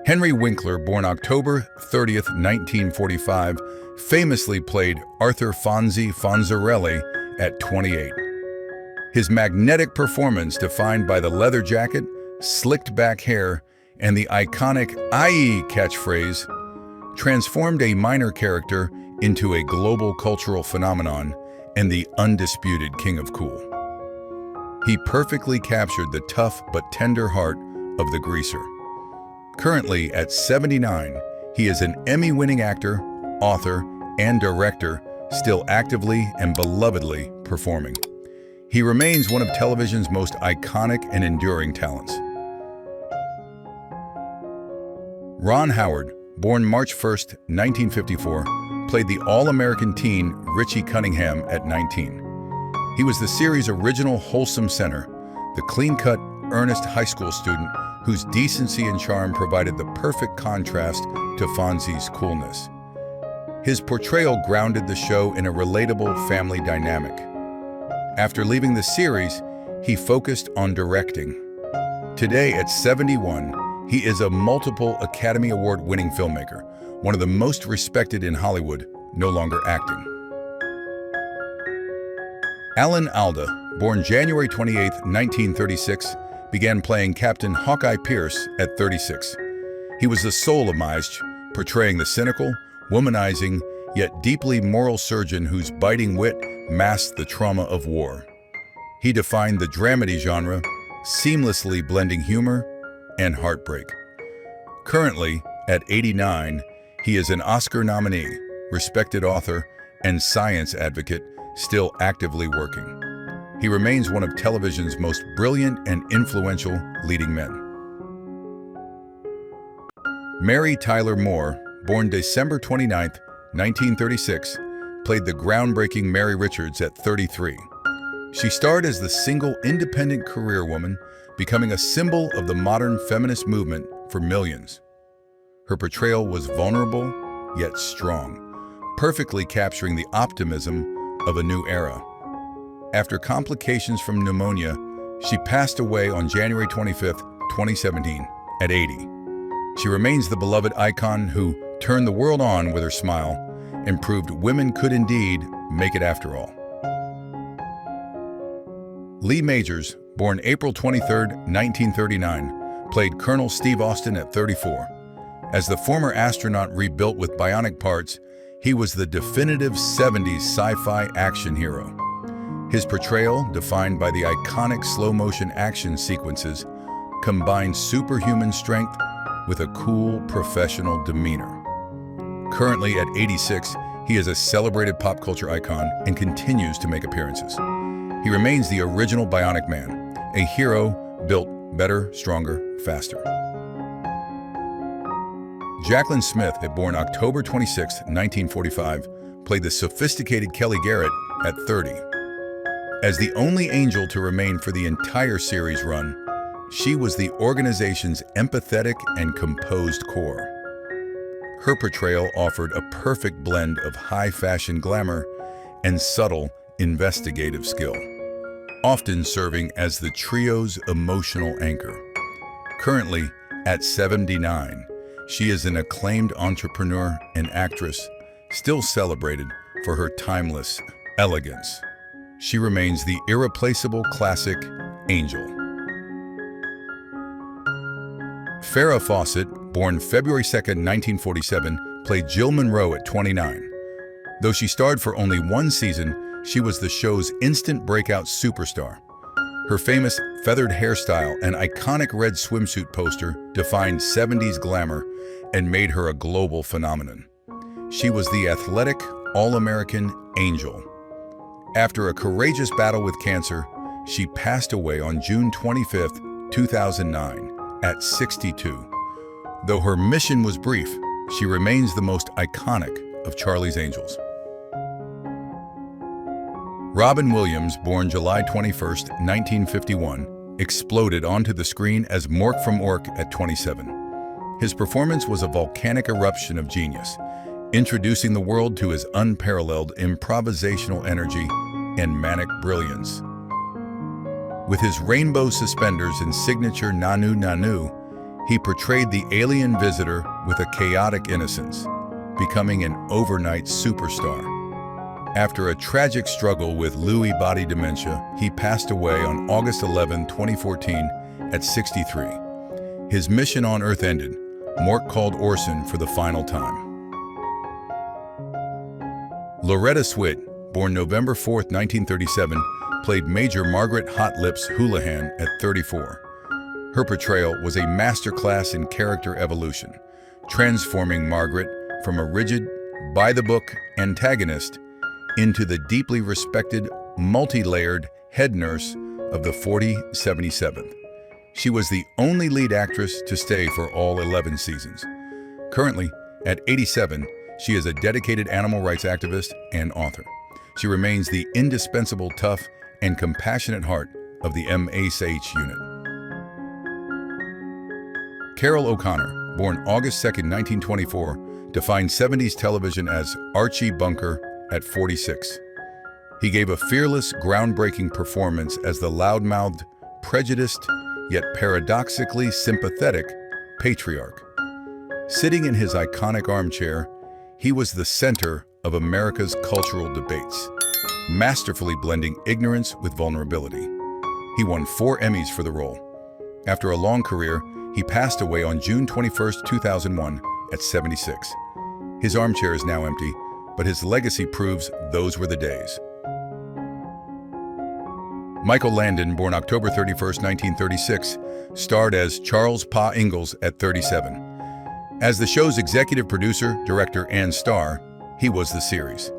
Henry Winkler, born October 30th, 1945, famously played Arthur Fonzie Fonzarelli at 28. His magnetic performance, defined by the leather jacket, slicked back hair, and the iconic "Aye" catchphrase, transformed a minor character into a global cultural phenomenon and the undisputed king of cool. He perfectly captured the tough but tender heart of the greaser. Currently at 79, he is an Emmy-winning actor, author, and director, still actively and belovedly performing. He remains one of television's most iconic and enduring talents. Ron Howard, born March 1st, 1954, played the all-American teen Richie Cunningham at 19. He was the series' original wholesome center, the clean-cut, earnest high school student whose decency and charm provided the perfect contrast to Fonzie's coolness. His portrayal grounded the show in a relatable family dynamic. After leaving the series, he focused on directing. Today, at 71, he is a multiple Academy Award-winning filmmaker, one of the most respected in Hollywood, no longer acting. Alan Alda, born January 28, 1936, began playing Captain Hawkeye Pierce at 36. He was the soul of Maische, portraying the cynical, womanizing, yet deeply moral surgeon whose biting wit masked the trauma of war. He defined the dramedy genre, seamlessly blending humor and heartbreak. Currently, at 89, he is an Oscar nominee, respected author, and science advocate, still actively working. He remains one of television's most brilliant and influential leading men. Mary Tyler Moore, born December 29, 1936, played the groundbreaking Mary Richards at 33. She starred as the single, independent career woman, becoming a symbol of the modern feminist movement for millions. Her portrayal was vulnerable, yet strong, perfectly capturing the optimism of a new era. After complications from pneumonia, she passed away on January 25, 2017, at 80. She remains the beloved icon who turned the world on with her smile and proved women could indeed make it after all. Lee Majors, born April 23, 1939, played Colonel Steve Austin at 34. As the former astronaut rebuilt with bionic parts, he was the definitive 70s sci-fi action hero. His portrayal, defined by the iconic slow-motion action sequences, combined superhuman strength with a cool, professional demeanor. Currently at 86, he is a celebrated pop culture icon and continues to make appearances. He remains the original Bionic Man, a hero built better, stronger, faster. Jaclyn Smith, born October 26, 1945, played the sophisticated Kelly Garrett at 30. As the only angel to remain for the entire series run, she was the organization's empathetic and composed core. Her portrayal offered a perfect blend of high-fashion glamour and subtle, investigative skill, often serving as the trio's emotional anchor. Currently, at 79, she is an acclaimed entrepreneur and actress, still celebrated for her timeless elegance. She remains the irreplaceable classic angel. Farrah Fawcett, born February 2, 1947, played Jill Monroe at 29. Though she starred for only one season, she was the show's instant breakout superstar. Her famous feathered hairstyle and iconic red swimsuit poster defined 70s glamour and made her a global phenomenon. She was the athletic, all-American angel. After a courageous battle with cancer, she passed away on June 25, 2009, at 62. Though her mission was brief, she remains the most iconic of Charlie's Angels. Robin Williams, born July 21, 1951, exploded onto the screen as Mork from Ork at 27. His performance was a volcanic eruption of genius, introducing the world to his unparalleled improvisational energy and manic brilliance. With his rainbow suspenders and signature Nanu Nanu, He portrayed the alien visitor with a chaotic innocence, becoming an overnight superstar. After a tragic struggle with Lewy body dementia, he passed away on August 11, 2014, at 63. His mission on Earth ended. Mork called Orson for the final time. Loretta Swit, born November 4, 1937, played Major Margaret Hot Lips Houlihan at 34. Her portrayal was a masterclass in character evolution, transforming Margaret from a rigid, by-the-book antagonist into the deeply respected, multi-layered head nurse of the 77th. She was the only lead actress to stay for all 11 seasons. Currently, at 87, she is a dedicated animal rights activist and author. She remains the indispensable tough and compassionate heart of the MASH unit. Carroll O'Connor, born August 2, 1924, defined 70s television as Archie Bunker at 46. He gave a fearless, groundbreaking performance as the loud-mouthed, prejudiced, yet paradoxically sympathetic patriarch. Sitting in his iconic armchair, he was the center of America's cultural debates, masterfully blending ignorance with vulnerability. He won 4 Emmys for the role. After a long career, he passed away on June 21, 2001, at 76. His armchair is now empty, but his legacy proves those were the days. Michael Landon, born October 31, 1936, starred as Charles Pa Ingalls at 37. As the show's executive producer, director, and star, he was the series.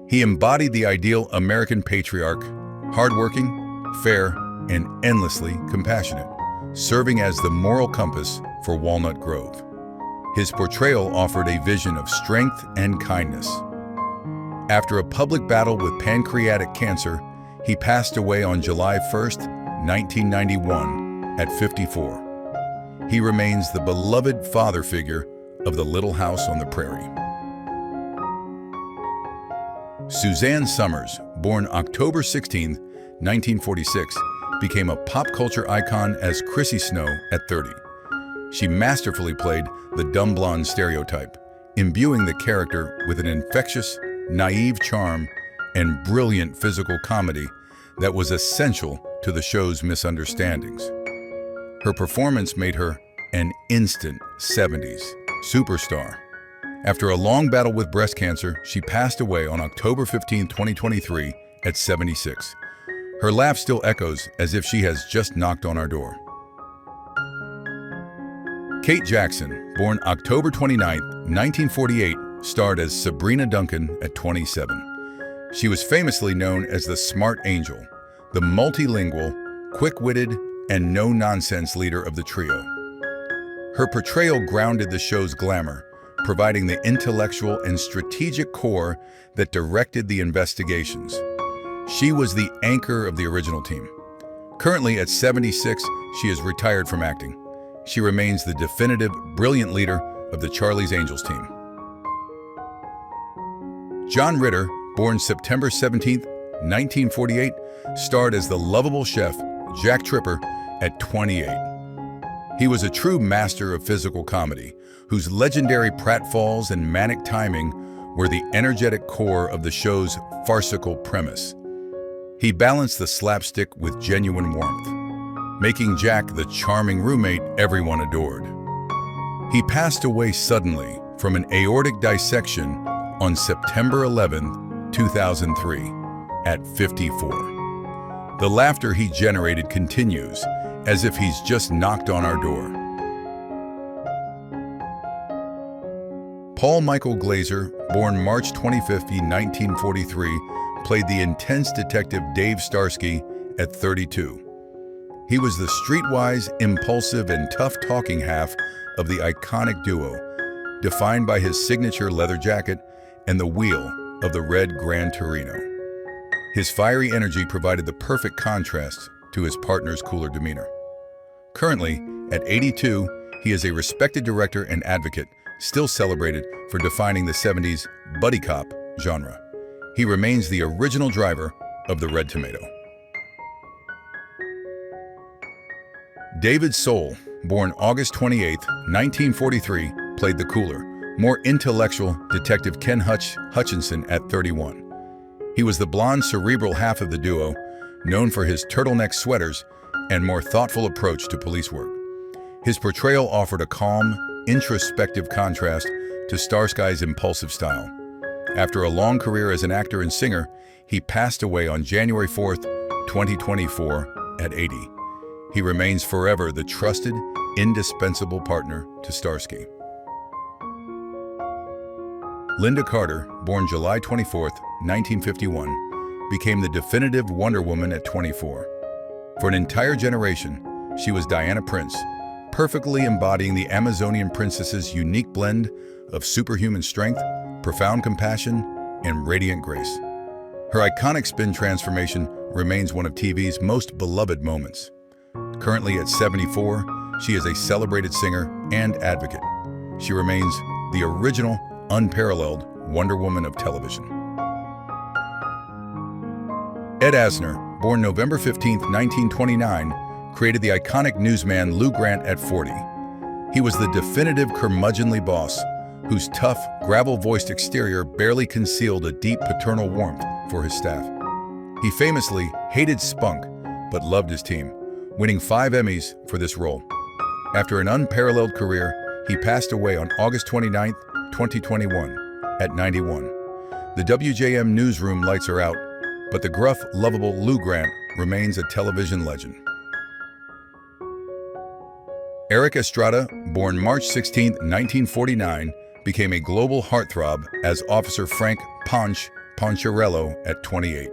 He embodied the ideal American patriarch, hardworking, fair, and endlessly compassionate, serving as the moral compass for Walnut Grove. His portrayal offered a vision of strength and kindness. After a public battle with pancreatic cancer, he passed away on July 1, 1991, at 54. He remains the beloved father figure of the Little House on the Prairie. Suzanne Summers, born October 16, 1946, became a pop culture icon as Chrissy Snow at 30. She masterfully played the dumb blonde stereotype, imbuing the character with an infectious, naive charm and brilliant physical comedy that was essential to the show's misunderstandings. Her performance made her an instant 70s superstar. After a long battle with breast cancer, she passed away on October 15, 2023, at 76. Her laugh still echoes as if she has just knocked on our door. Kate Jackson, born October 29, 1948, starred as Sabrina Duncan at 27. She was famously known as the Smart Angel, the multilingual, quick-witted, and no-nonsense leader of the trio. Her portrayal grounded the show's glamour, providing the intellectual and strategic core that directed the investigations. She was the anchor of the original team. Currently at 76, she is retired from acting. She remains the definitive, brilliant leader of the Charlie's Angels team. John Ritter, born September 17, 1948, starred as the lovable chef Jack Tripper at 28. He was a true master of physical comedy, whose legendary pratfalls and manic timing were the energetic core of the show's farcical premise. He balanced the slapstick with genuine warmth, making Jack the charming roommate everyone adored. He passed away suddenly from an aortic dissection on September 11, 2003, at 54. The laughter he generated continues, as if he's just knocked on our door. Paul Michael Glaser, born March 25, 1943, played the intense detective Dave Starsky at 32. He was the streetwise, impulsive, and tough-talking half of the iconic duo, defined by his signature leather jacket and the wheel of the red Gran Torino. His fiery energy provided the perfect contrast to his partner's cooler demeanor. Currently, at 82, he is a respected director and advocate, still celebrated for defining the 70s buddy cop genre. He remains the original driver of the Red Tomato. David Soul, born August 28, 1943, played the cooler, more intellectual Detective Ken Hutchinson at 31. He was the blonde, cerebral half of the duo, known for his turtleneck sweaters and more thoughtful approach to police work. His portrayal offered a calm, introspective contrast to Starsky's impulsive style. After a long career as an actor and singer, he passed away on January 4, 2024, at 80. He remains forever the trusted, indispensable partner to Starsky. Linda Carter, born July 24, 1951, became the definitive Wonder Woman at 24. For an entire generation, she was Diana Prince, perfectly embodying the Amazonian princess's unique blend of superhuman strength, profound compassion, and radiant grace. Her iconic spin transformation remains one of TV's most beloved moments. Currently at 74, she is a celebrated singer and advocate. She remains the original, unparalleled Wonder Woman of television. Ed Asner, born November 15, 1929, created the iconic newsman Lou Grant at 40. He was the definitive curmudgeonly boss, whose tough, gravel-voiced exterior barely concealed a deep paternal warmth for his staff. He famously hated spunk, but loved his team, winning 5 Emmys for this role. After an unparalleled career, he passed away on August 29, 2021, at 91. The WJM newsroom lights are out, but the gruff, lovable Lou Grant remains a television legend. Eric Estrada, born March 16, 1949, became a global heartthrob as Officer Frank Poncherello at 28.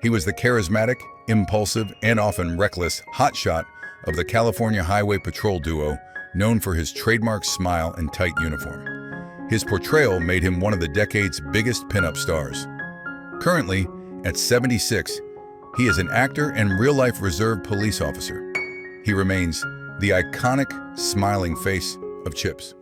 He was the charismatic, impulsive, and often reckless hotshot of the California Highway Patrol duo, known for his trademark smile and tight uniform. His portrayal made him one of the decade's biggest pinup stars. Currently, at 76, he is an actor and real-life reserve police officer. He remains the iconic, smiling face of Chips.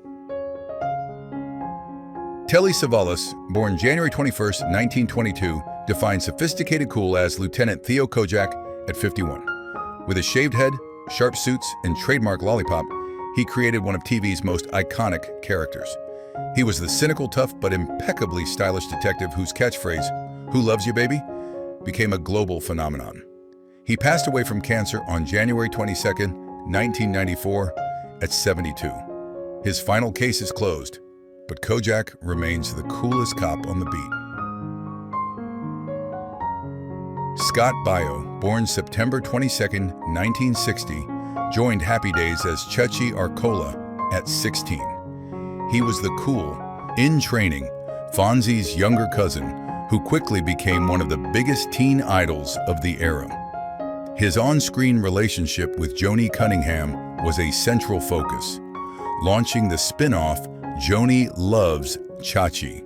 Telly Savalas, born January 21, 1922, defined sophisticated cool as Lieutenant Theo Kojak at 51. With a shaved head, sharp suits, and trademark lollipop, he created one of TV's most iconic characters. He was the cynical, tough, but impeccably stylish detective whose catchphrase, "Who loves you, baby?" became a global phenomenon. He passed away from cancer on January 22, 1994, at 72. His final case is closed, but Kojak remains the coolest cop on the beat. Scott Baio, born September 22, 1960, joined Happy Days as Chuchi Arcola at 16. He was the cool, in-training, Fonzie's younger cousin who quickly became one of the biggest teen idols of the era. His on-screen relationship with Joni Cunningham was a central focus, launching the spin-off Joni Loves Chachi.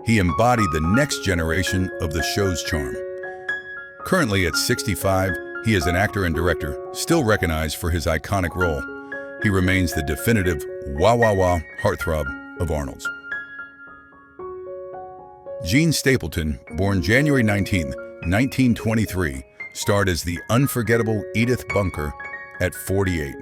He embodied the next generation of the show's charm. Currently at 65, he is an actor and director, still recognized for his iconic role. He remains the definitive wah-wah-wah heartthrob of Arnold's. Jean Stapleton, born January 19, 1923, starred as the unforgettable Edith Bunker at 48.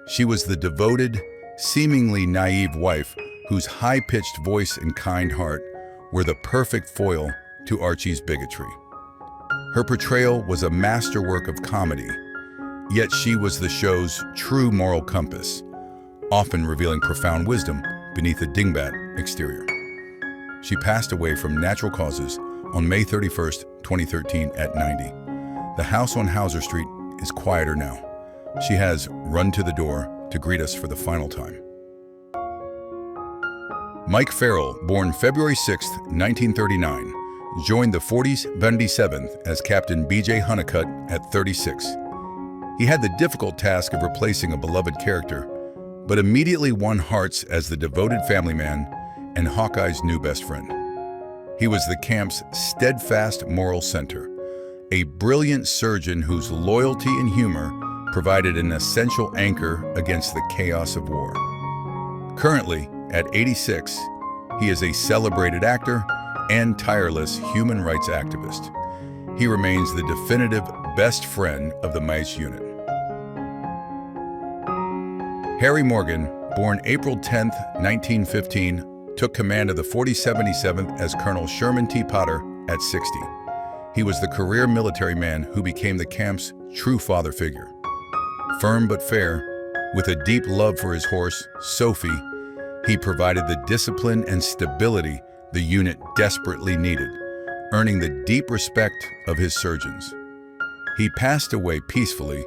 She was the devoted, seemingly naive wife whose high-pitched voice and kind heart were the perfect foil to Archie's bigotry. Her portrayal was a masterwork of comedy, yet she was the show's true moral compass, often revealing profound wisdom beneath a dingbat exterior. She passed away from natural causes on May 31, 2013 at 90. The house on Hauser Street is quieter now. She has run to the door to greet us for the final time. Mike Farrell, born February 6, 1939, joined the 40s 77th as Captain B.J. Honeycutt at 36. He had the difficult task of replacing a beloved character, but immediately won hearts as the devoted family man and Hawkeye's new best friend. He was the camp's steadfast moral center, a brilliant surgeon whose loyalty and humor provided an essential anchor against the chaos of war. Currently, at 86, he is a celebrated actor and tireless human rights activist. He remains the definitive best friend of the MICE unit. Harry Morgan, born April 10, 1915, took command of the 4077th as Colonel Sherman T. Potter at 60. He was the career military man who became the camp's true father figure. Firm but fair, with a deep love for his horse, Sophie, he provided the discipline and stability the unit desperately needed, earning the deep respect of his surgeons. He passed away peacefully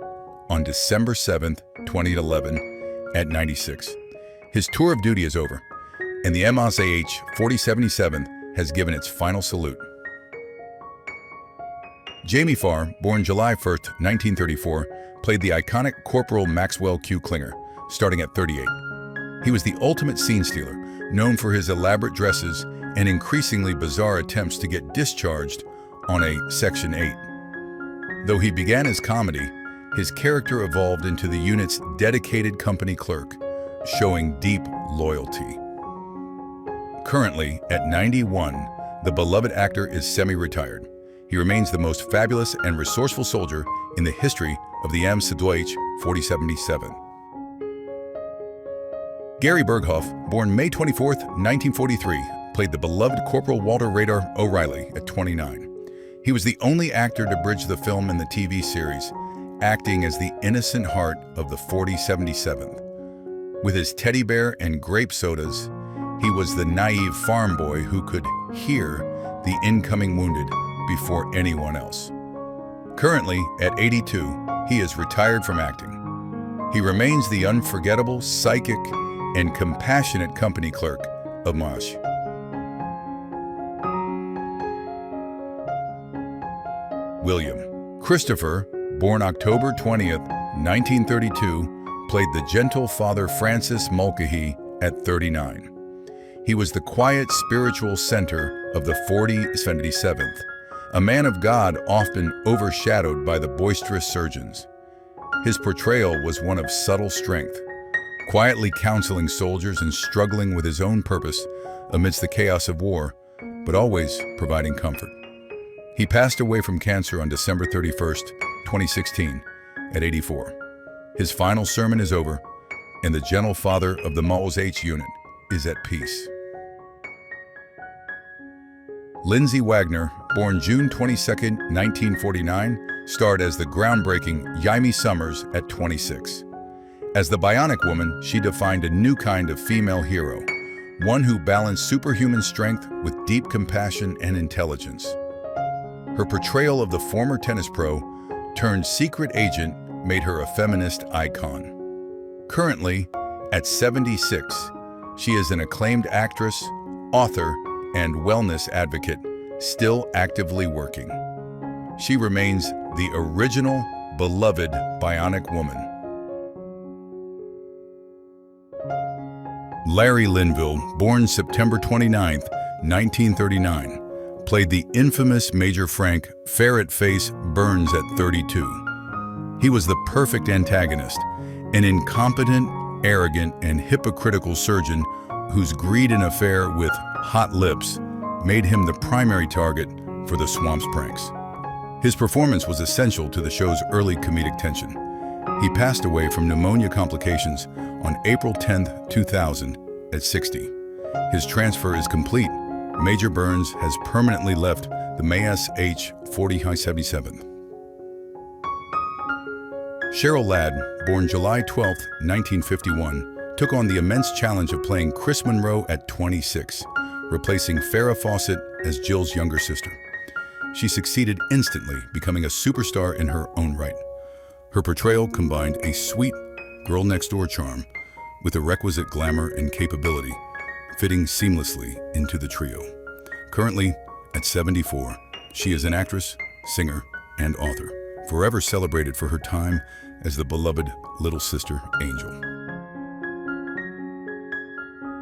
on December 7, 2011, at 96. His tour of duty is over, and the MASH 4077 has given its final salute. Jamie Farr, born July 1, 1934, played the iconic Corporal Maxwell Q. Klinger, starting at 38. He was the ultimate scene stealer, known for his elaborate dresses and increasingly bizarre attempts to get discharged on a Section 8. Though he began as comedy, his character evolved into the unit's dedicated company clerk, showing deep loyalty. Currently, at 91, the beloved actor is semi-retired. He remains the most fabulous and resourceful soldier in the history of the MASH 4077. Gary Berghoff, born May 24, 1943, played the beloved Corporal Walter Radar O'Reilly at 29. He was the only actor to bridge the film and the TV series, acting as the innocent heart of the 4077th. With his teddy bear and grape sodas, he was the naive farm boy who could hear the incoming wounded before anyone else. Currently, at 82, he is retired from acting. He remains the unforgettable, psychic, and compassionate company clerk of MASH. William Christopher, born October 20th, 1932, played the gentle Father Francis Mulcahy at 39. He was the quiet spiritual center of the 4077th, a man of God often overshadowed by the boisterous surgeons. His portrayal was one of subtle strength, quietly counseling soldiers and struggling with his own purpose amidst the chaos of war, but always providing comfort. He passed away from cancer on December 31st, 2016, at 84. His final sermon is over, and the gentle father of the MASH unit is at peace. Lindsay Wagner, born June 22, 1949, starred as the groundbreaking Yaimi Summers at 26. As the Bionic Woman, she defined a new kind of female hero, one who balanced superhuman strength with deep compassion and intelligence. Her portrayal of the former tennis pro turned secret agent made her a feminist icon. Currently, at 76, she is an acclaimed actress, author, and wellness advocate, still actively working. She remains the original, beloved Bionic Woman. Larry Linville, born September 29, 1939, played the infamous Major Frank Ferret-Face Burns at 32. He was the perfect antagonist, an incompetent, arrogant, and hypocritical surgeon whose greed and affair with hot lips made him the primary target for the Swamp's pranks. His performance was essential to the show's early comedic tension. He passed away from pneumonia complications on April 10, 2000, at 60. His transfer is complete. Major Burns has permanently left the MASH 4077. Cheryl Ladd, born July 12, 1951, took on the immense challenge of playing Chris Monroe at 26, replacing Farrah Fawcett as Jill's younger sister. She succeeded instantly, becoming a superstar in her own right. Her portrayal combined a sweet girl-next-door charm with the requisite glamour and capability, fitting seamlessly into the trio. Currently, at 74, she is an actress, singer, and author, forever celebrated for her time as the beloved little sister angel.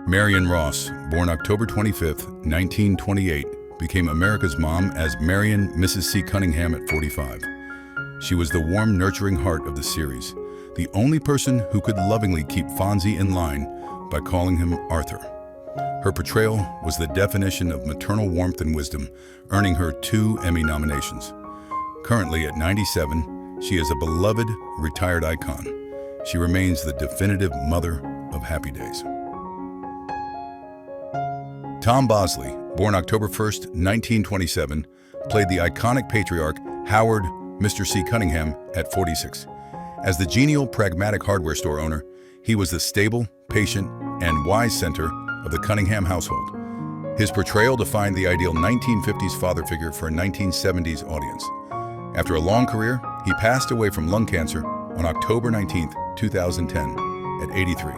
Marion Ross, born October 25, 1928, became America's mom as Marion Mrs. C. Cunningham at 45. She was the warm, nurturing heart of the series, the only person who could lovingly keep Fonzie in line by calling him Arthur. Her portrayal was the definition of maternal warmth and wisdom, earning her 2 Emmy nominations. Currently at 97, she is a beloved, retired icon. She remains the definitive mother of Happy Days. Tom Bosley, born October 1st, 1927, played the iconic patriarch Howard Mr. C. Cunningham at 46. As the genial, pragmatic hardware store owner, he was the stable, patient, and wise center of the Cunningham household. His portrayal defined the ideal 1950s father figure for a 1970s audience. After a long career, he passed away from lung cancer on October 19, 2010, at 83.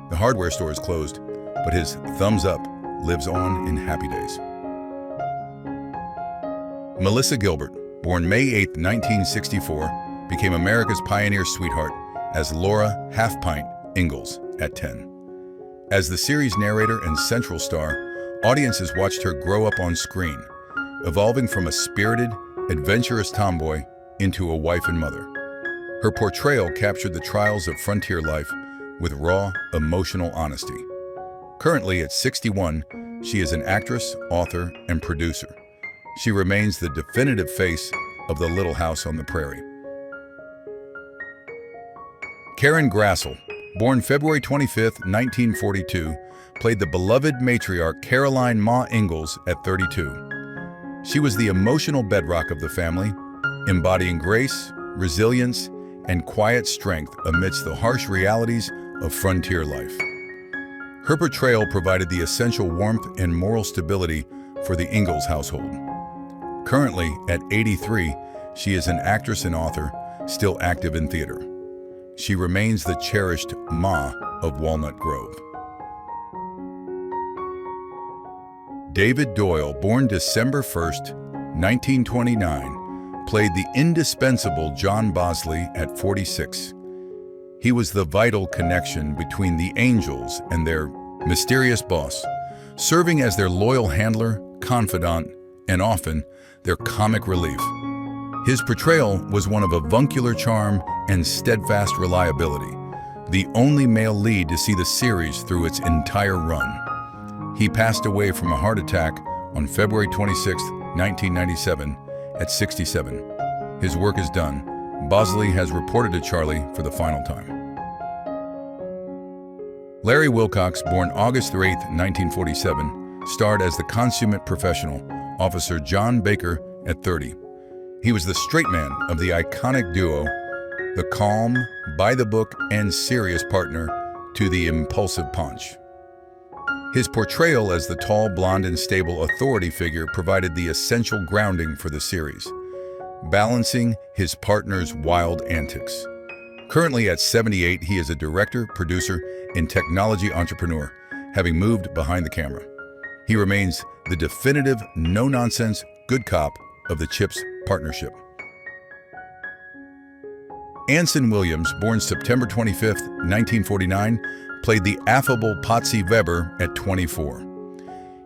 The hardware store is closed, but his thumbs up lives on in Happy Days. Melissa Gilbert, born May 8, 1964, became America's pioneer sweetheart as Laura Half-Pint Ingalls at 10. As the series narrator and central star, audiences watched her grow up on screen, evolving from a spirited, adventurous tomboy into a wife and mother. Her portrayal captured the trials of frontier life with raw, emotional honesty. Currently at 61, she is an actress, author, and producer. She remains the definitive face of the Little House on the Prairie. Karen Grassel, born February 25, 1942, played the beloved matriarch Caroline Ma Ingalls at 32. She was the emotional bedrock of the family, embodying grace, resilience, and quiet strength amidst the harsh realities of frontier life. Her portrayal provided the essential warmth and moral stability for the Ingalls household. Currently, at 83, she is an actress and author, still active in theater. She remains the cherished Ma of Walnut Grove. David Doyle, born December 1st, 1929, played the indispensable John Bosley at 46. He was the vital connection between the Angels and their mysterious boss, serving as their loyal handler, confidant, and often their comic relief. His portrayal was one of avuncular charm and steadfast reliability, the only male lead to see the series through its entire run. He passed away from a heart attack on February 26, 1997, at 67. His work is done. Bosley has reported to Charlie for the final time. Larry Wilcox, born August 8, 1947, starred as the consummate professional, Officer John Baker, at 30. He was the straight man of the iconic duo, the calm, by-the-book, and serious partner to the impulsive Ponch. His portrayal as the tall, blonde, and stable authority figure provided the essential grounding for the series, balancing his partner's wild antics. Currently at 78, he is a director, producer, and technology entrepreneur, having moved behind the camera. He remains the definitive, no-nonsense, good cop of the Chips partnership. Anson Williams, born September 25, 1949, played the affable Potsy Weber at 24.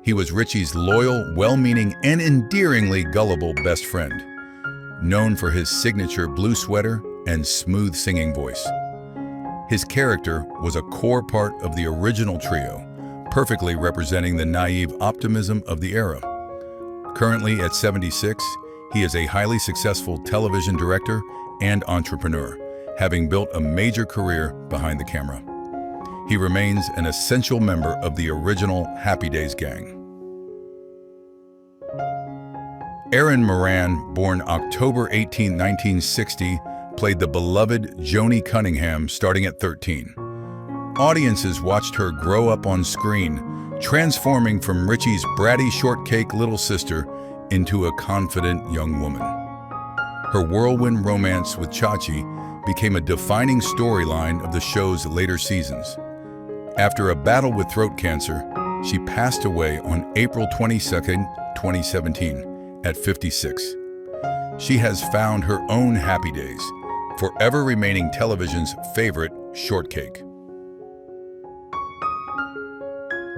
He was Richie's loyal, well-meaning, and endearingly gullible best friend, known for his signature blue sweater and smooth singing voice. His character was a core part of the original trio, perfectly representing the naive optimism of the era. Currently at 76, he is a highly successful television director and entrepreneur, having built a major career behind the camera. He remains an essential member of the original Happy Days gang. Erin Moran, born October 18, 1960, played the beloved Joni Cunningham starting at 13. Audiences watched her grow up on screen, transforming from Richie's bratty shortcake little sister into a confident young woman. Her whirlwind romance with Chachi became a defining storyline of the show's later seasons. After a battle with throat cancer, she passed away on April 22, 2017, at 56. She has found her own Happy Days, forever remaining television's favorite shortcake.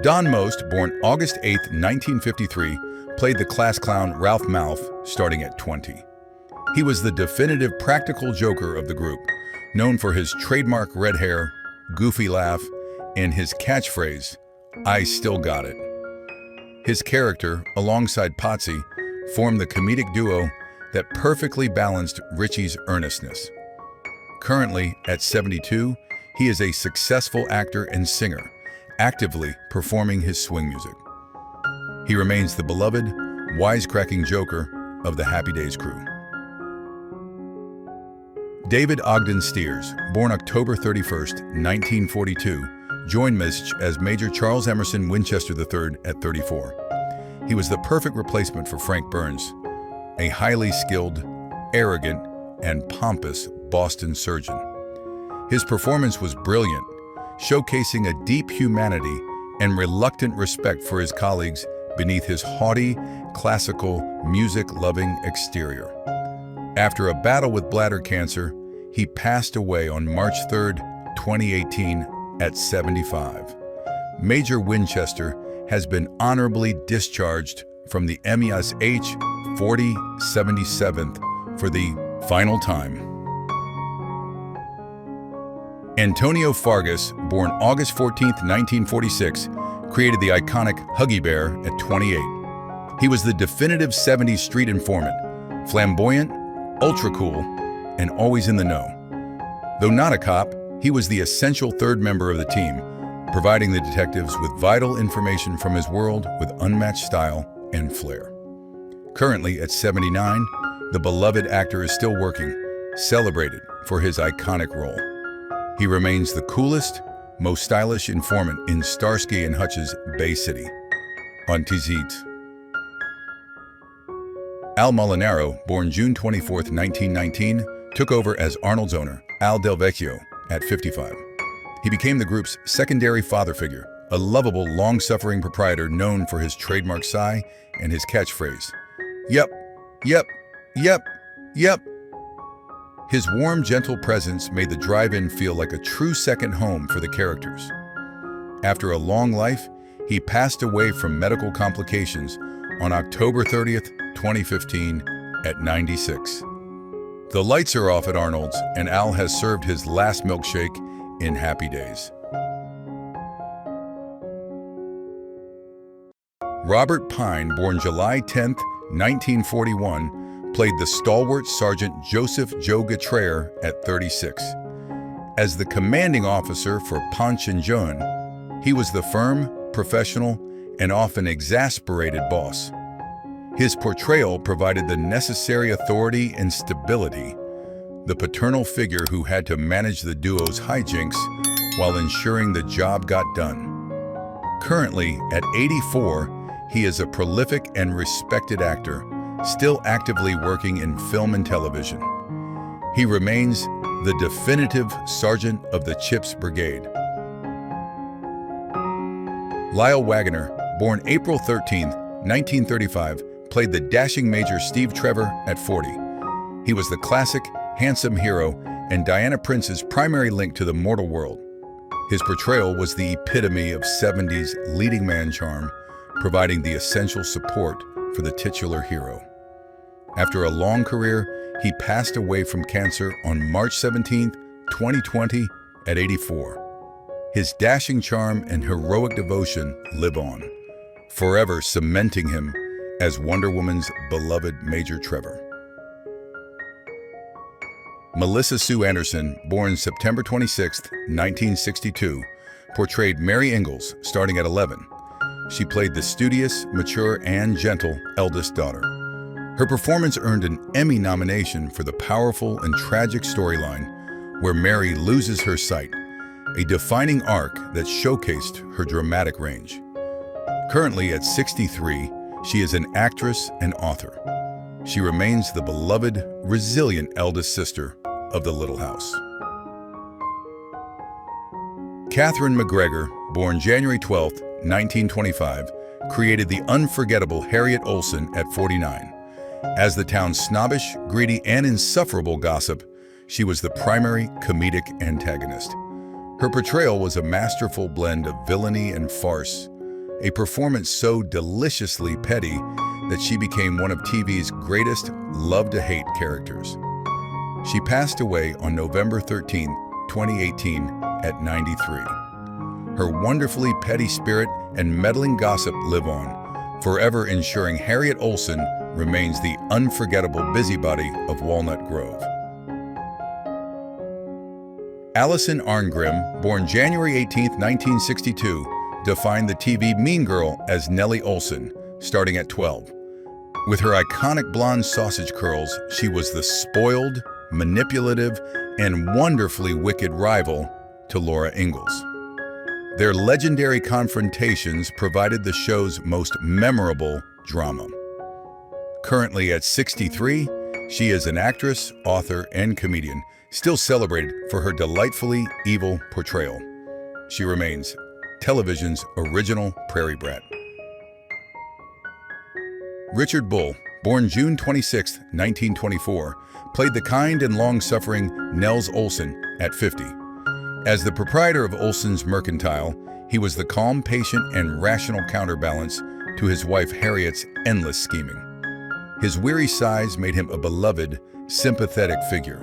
Don Most, born August 8, 1953, played the class clown Ralph Malph starting at 20. He was the definitive practical joker of the group, known for his trademark red hair, goofy laugh, and his catchphrase, "I still got it." His character, alongside Potsy, formed the comedic duo that perfectly balanced Richie's earnestness. Currently, at 72, he is a successful actor and singer, actively performing his swing music. He remains the beloved, wisecracking joker of the Happy Days crew. David Ogden Stiers, born October 31, 1942, joined MISC as Major Charles Emerson Winchester III at 34. He was the perfect replacement for Frank Burns, a highly skilled, arrogant, and pompous Boston surgeon. His performance was brilliant, showcasing a deep humanity and reluctant respect for his colleagues beneath his haughty, classical, music-loving exterior. After a battle with bladder cancer, he passed away on March 3, 2018, at 75. Major Winchester has been honorably discharged from the MESH 4077th for the final time. Antonio Fargas, born August 14, 1946, created the iconic Huggy Bear at 28. He was the definitive 70s street informant, flamboyant, ultra-cool, and always in the know. Though not a cop, he was the essential third member of the team, providing the detectives with vital information from his world with unmatched style and flair. Currently at 79, the beloved actor is still working, celebrated for his iconic role. He remains the coolest, most stylish informant in Starsky and Hutch's Bay City. On TZT. Al Molinaro, born June 24, 1919, took over as Arnold's owner, Al Del Vecchio, at 55. He became the group's secondary father figure, a lovable, long-suffering proprietor known for his trademark sigh and his catchphrase, "Yep, yep, yep, yep." His warm, gentle presence made the drive-in feel like a true second home for the characters. After a long life, he passed away from medical complications on October 30th, 2015, at 96. The lights are off at Arnold's, and Al has served his last milkshake in Happy Days. Robert Pine, born July 10, 1941, played the stalwart Sergeant Joseph Joe Gautreer at 36. As the commanding officer for Ponch and Joan, he was the firm, professional, and often exasperated boss. His portrayal provided the necessary authority and stability, the paternal figure who had to manage the duo's hijinks while ensuring the job got done. Currently, at 84, he is a prolific and respected actor, still actively working in film and television. He remains the definitive sergeant of the Chips Brigade. Lyle Waggoner, born April 13, 1935, played the dashing Major Steve Trevor at 40. He was the classic, handsome hero and Diana Prince's primary link to the mortal world. His portrayal was the epitome of 70s leading man charm, providing the essential support for the titular hero. After a long career, he passed away from cancer on March 17, 2020, at 84. His dashing charm and heroic devotion live on, forever cementing him as Wonder Woman's beloved Major Trevor. Melissa Sue Anderson, born September 26, 1962, portrayed Mary Ingalls starting at 11. She played the studious, mature, and gentle eldest daughter. Her performance earned an Emmy nomination for the powerful and tragic storyline where Mary loses her sight, a defining arc that showcased her dramatic range. Currently at 63, she is an actress and author. She remains the beloved, resilient eldest sister of the Little House. Catherine McGregor, born January 12, 1925, created the unforgettable Harriet Olsen at 49. As the town's snobbish, greedy, and insufferable gossip, she was the primary comedic antagonist. Her portrayal was a masterful blend of villainy and farce, a performance so deliciously petty that she became one of TV's greatest love-to-hate characters. She passed away on November 13, 2018, at 93. Her wonderfully petty spirit and meddling gossip live on, forever ensuring Harriet Olsen remains the unforgettable busybody of Walnut Grove. Allison Arngrim, born January 18, 1962, defined the TV Mean Girl as Nellie Oleson, starting at 12. With her iconic blonde sausage curls, she was the spoiled, manipulative, and wonderfully wicked rival to Laura Ingalls. Their legendary confrontations provided the show's most memorable drama. Currently at 63, she is an actress, author, and comedian, still celebrated for her delightfully evil portrayal. She remains television's original prairie brat. Richard Bull, born June 26, 1924, played the kind and long-suffering Nels Oleson at 50. As the proprietor of Olson's Mercantile, he was the calm, patient, and rational counterbalance to his wife Harriet's endless scheming. His weary sighs made him a beloved, sympathetic figure.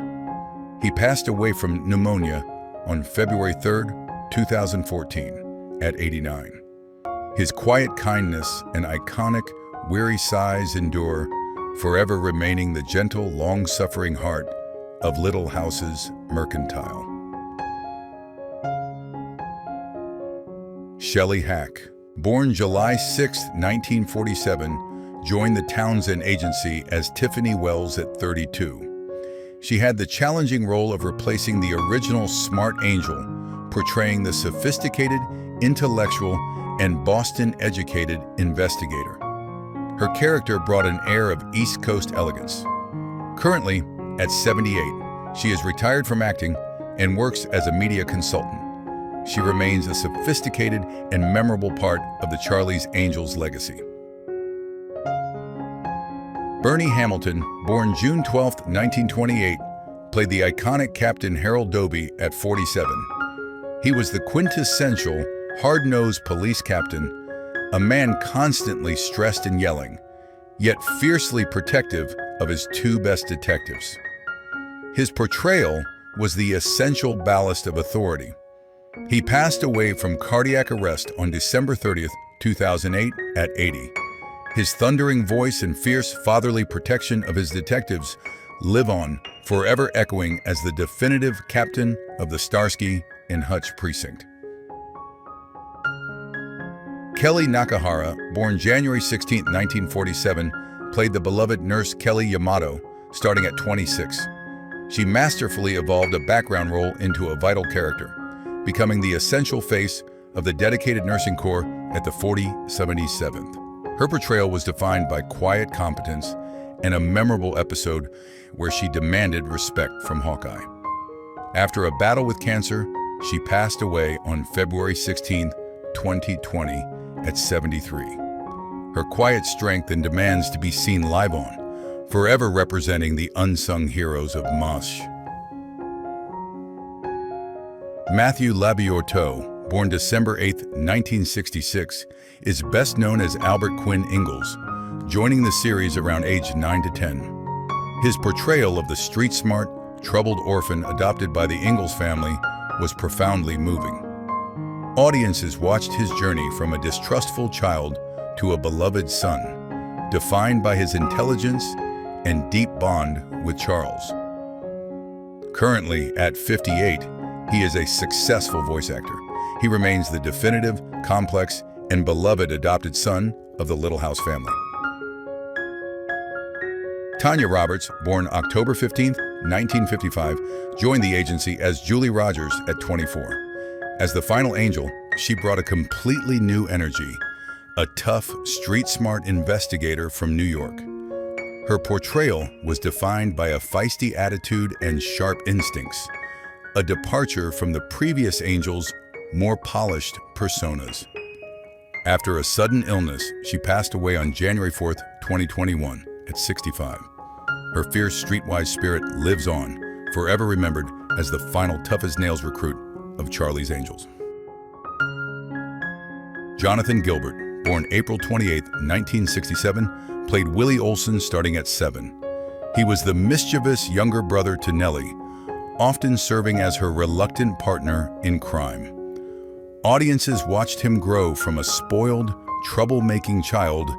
He passed away from pneumonia on February 3, 2014, at 89. His quiet kindness and iconic, weary sighs endure, forever remaining the gentle, long-suffering heart of Little House's Mercantile. Shelley Hack, born July 6, 1947, joined the Townsend Agency as Tiffany Wells at 32. She had the challenging role of replacing the original Smart Angel, portraying the sophisticated, intellectual, and Boston-educated investigator. Her character brought an air of East Coast elegance. Currently, at 78, she is retired from acting and works as a media consultant. She remains a sophisticated and memorable part of the Charlie's Angels legacy. Bernie Hamilton, born June 12, 1928, played the iconic Captain Harold Dobie at 47. He was the quintessential, hard-nosed police captain, a man constantly stressed and yelling, yet fiercely protective of his two best detectives. His portrayal was the essential ballast of authority. He passed away from cardiac arrest on December 30, 2008, at 80. His thundering voice and fierce fatherly protection of his detectives live on, forever echoing as the definitive captain of the Starsky and Hutch precinct. Kelly Nakahara, born January 16, 1947, played the beloved nurse Kelly Yamato, starting at 26. She masterfully evolved a background role into a vital character, becoming the essential face of the dedicated nursing corps at the 4077th. Her portrayal was defined by quiet competence and a memorable episode where she demanded respect from Hawkeye. After a battle with cancer, she passed away on February 16, 2020, at 73. Her quiet strength and demands to be seen live on, forever representing the unsung heroes of MOSH. Matthew Labiorteaux, born December 8, 1966, is best known as Albert Quinn Ingalls, joining the series around age 9 to 10. His portrayal of the street-smart, troubled orphan adopted by the Ingalls family was profoundly moving. Audiences watched his journey from a distrustful child to a beloved son, defined by his intelligence and deep bond with Charles. Currently, at 58, he is a successful voice actor. He remains the definitive, complex, and beloved adopted son of the Little House family. Tanya Roberts, born October 15, 1955, joined the agency as Julie Rogers at 24. As the final angel, she brought a completely new energy, a tough, street-smart investigator from New York. Her portrayal was defined by a feisty attitude and sharp instincts, a departure from the previous angel's more polished personas. After a sudden illness, she passed away on January 4, 2021, at 65. Her fierce streetwise spirit lives on, forever remembered as the final tough-as-nails recruit of Charlie's Angels. Jonathan Gilbert, born April 28, 1967, played Willie Oleson starting at 7. He was the mischievous younger brother to Nellie, often serving as her reluctant partner in crime. Audiences watched him grow from a spoiled, troublemaking child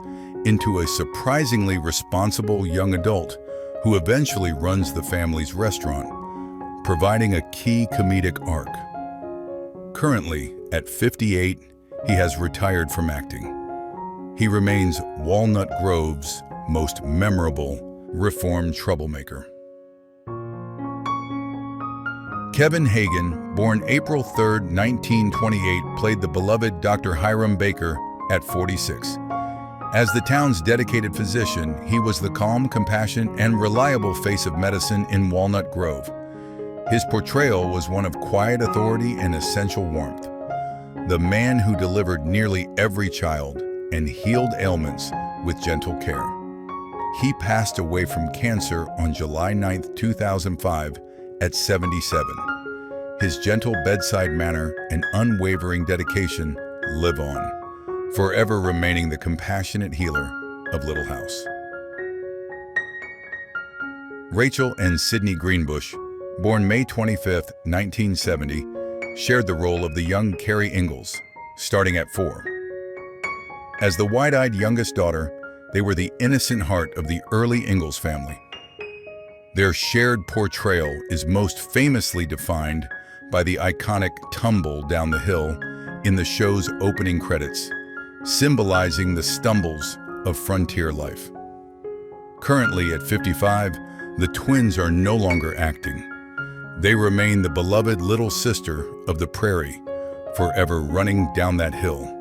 into a surprisingly responsible young adult who eventually runs the family's restaurant. providing a key comedic arc. Currently, at 58, he has retired from acting. He remains Walnut Grove's most memorable reformed troublemaker. Kevin Hagen, born April 3, 1928, played the beloved Dr. Hiram Baker at 46. As the town's dedicated physician, he was the calm, compassionate, and reliable face of medicine in Walnut Grove. His portrayal was one of quiet authority and essential warmth. The man who delivered nearly every child and healed ailments with gentle care. He passed away from cancer on July 9, 2005, at 77. His gentle bedside manner and unwavering dedication live on, forever remaining the compassionate healer of Little House. Rachel and Sidney Greenbush, born May 25, 1970, shared the role of the young Carrie Ingalls, starting at 4. As the wide-eyed youngest daughter, they were the innocent heart of the early Ingalls family. Their shared portrayal is most famously defined by the iconic tumble down the hill in the show's opening credits, symbolizing the stumbles of frontier life. Currently at 55, the twins are no longer acting. They remain the beloved little sister of the prairie, forever running down that hill.